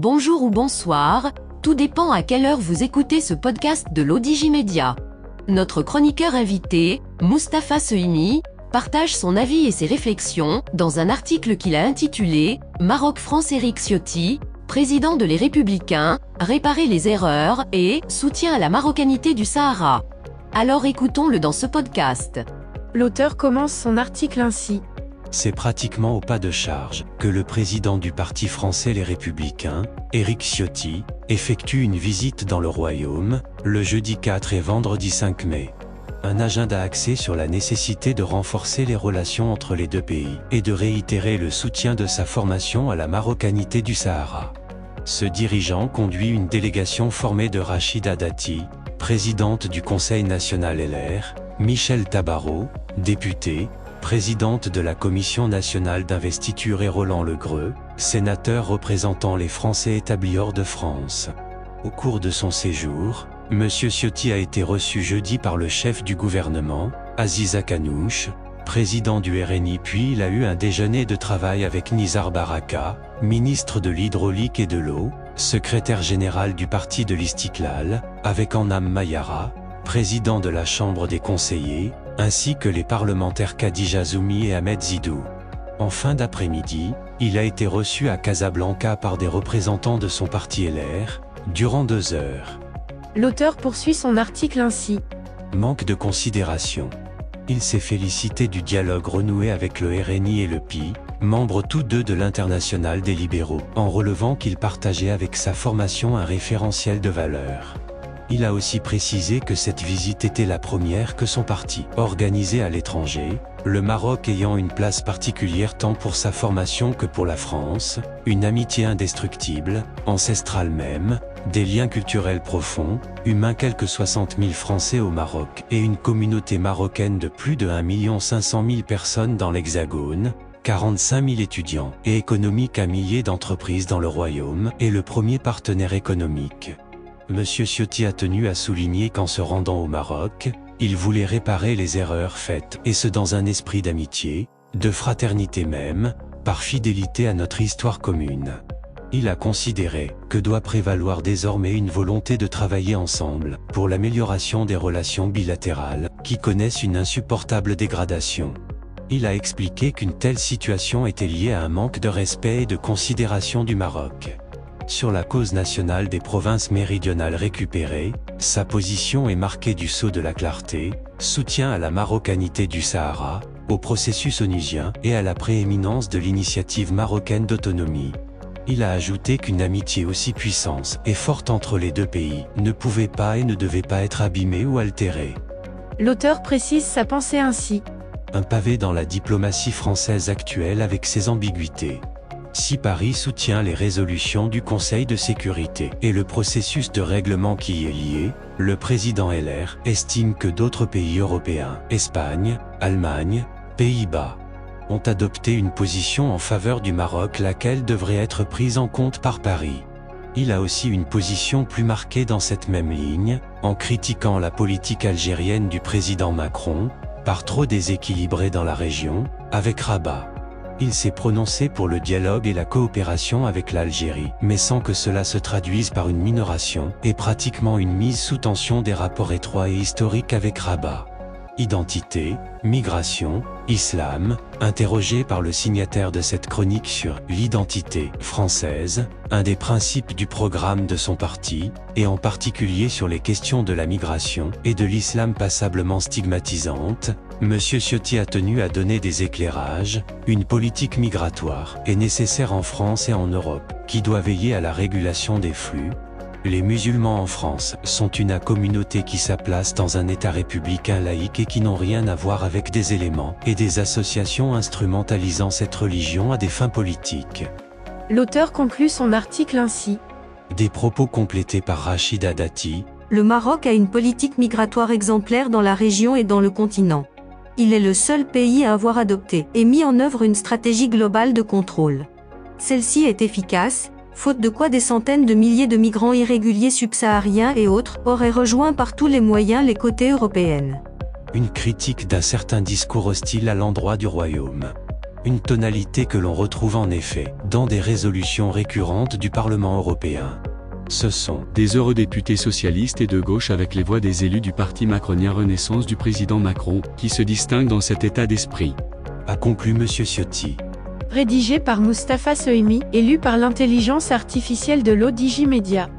Bonjour ou bonsoir, tout dépend à quelle heure vous écoutez ce podcast de l'Odigimédia. Notre chroniqueur invité, Mustapha Sehimi, partage son avis et ses réflexions dans un article qu'il a intitulé « Maroc-France Éric Ciotti, président de Les Républicains, réparer les erreurs et soutien à la marocanité du Sahara ». Alors écoutons-le dans ce podcast. L'auteur commence son article ainsi. C'est pratiquement au pas de charge que le président du parti français Les Républicains, Éric Ciotti, effectue une visite dans le Royaume, le jeudi 4 et vendredi 5 mai. Un agenda axé sur la nécessité de renforcer les relations entre les deux pays et de réitérer le soutien de sa formation à la marocanité du Sahara. Ce dirigeant conduit une délégation formée de Rachida Dati, présidente du Conseil national LR, Michel Tabarot, député, présidente de la Commission nationale d'investiture et Roland Legreux, sénateur représentant les Français établis hors de France. Au cours de son séjour, M. Ciotti a été reçu jeudi par le chef du gouvernement, Aziza Kanouche, président du RNI, puis il a eu un déjeuner de travail avec Nizar Baraka, ministre de l'Hydraulique et de l'Eau, secrétaire général du parti de l'Istiklal, avec Annam Mayara, président de la Chambre des conseillers, ainsi que les parlementaires Khadija Zoumi et Ahmed Zidou. En fin d'après-midi, il a été reçu à Casablanca par des représentants de son parti LR, durant 2 heures. L'auteur poursuit son article ainsi. Manque de considération. Il s'est félicité du dialogue renoué avec le RNI et le PI, membres tous deux de l'Internationale des libéraux, en relevant qu'il partageait avec sa formation un référentiel de valeurs. Il a aussi précisé que cette visite était la première que son parti organisait à l'étranger, le Maroc ayant une place particulière tant pour sa formation que pour la France, une amitié indestructible, ancestrale même, des liens culturels profonds, humains, quelques 60 000 Français au Maroc et une communauté marocaine de plus de 1 500 000 personnes dans l'Hexagone, 45 000 étudiants et économique à milliers d'entreprises dans le Royaume et le premier partenaire économique. M. Ciotti a tenu à souligner qu'en se rendant au Maroc, il voulait réparer les erreurs faites, et ce dans un esprit d'amitié, de fraternité même, par fidélité à notre histoire commune. Il a considéré que doit prévaloir désormais une volonté de travailler ensemble pour l'amélioration des relations bilatérales, qui connaissent une insupportable dégradation. Il a expliqué qu'une telle situation était liée à un manque de respect et de considération du Maroc. Sur la cause nationale des provinces méridionales récupérées, sa position est marquée du sceau de la clarté, soutien à la marocanité du Sahara, au processus onusien et à la prééminence de l'initiative marocaine d'autonomie. Il a ajouté qu'une amitié aussi puissante et forte entre les deux pays ne pouvait pas et ne devait pas être abîmée ou altérée. L'auteur précise sa pensée ainsi. Un pavé dans la diplomatie française actuelle avec ses ambiguïtés. Si Paris soutient les résolutions du Conseil de sécurité et le processus de règlement qui y est lié, le président LR estime que d'autres pays européens, Espagne, Allemagne, Pays-Bas, ont adopté une position en faveur du Maroc, laquelle devrait être prise en compte par Paris. Il a aussi une position plus marquée dans cette même ligne, en critiquant la politique algérienne du président Macron, par trop déséquilibrée dans la région, avec Rabat. Il s'est prononcé pour le dialogue et la coopération avec l'Algérie, mais sans que cela se traduise par une minoration et pratiquement une mise sous tension des rapports étroits et historiques avec Rabat. Identité, migration, islam, interrogé par le signataire de cette chronique sur l'identité française, un des principes du programme de son parti, et en particulier sur les questions de la migration et de l'islam passablement stigmatisante, M. Ciotti a tenu à donner des éclairages. Une politique migratoire est nécessaire en France et en Europe, qui doit veiller à la régulation des flux. Les musulmans en France sont une communauté qui se place dans un État républicain laïque et qui n'ont rien à voir avec des éléments et des associations instrumentalisant cette religion à des fins politiques. L'auteur conclut son article ainsi. Des propos complétés par Rachida Dati. Le Maroc a une politique migratoire exemplaire dans la région et dans le continent. Il est le seul pays à avoir adopté et mis en œuvre une stratégie globale de contrôle. Celle-ci est efficace, faute de quoi des centaines de milliers de migrants irréguliers subsahariens et autres auraient rejoint par tous les moyens les côtés européennes. Une critique d'un certain discours hostile à l'endroit du Royaume. Une tonalité que l'on retrouve en effet dans des résolutions récurrentes du Parlement européen. Ce sont des eurodéputés socialistes et de gauche avec les voix des élus du parti macronien Renaissance du président Macron, qui se distinguent dans cet état d'esprit. a conclu M. Ciotti. Rédigé par Mustapha Sohimi et lu par l'intelligence artificielle de l'ODigiMedia.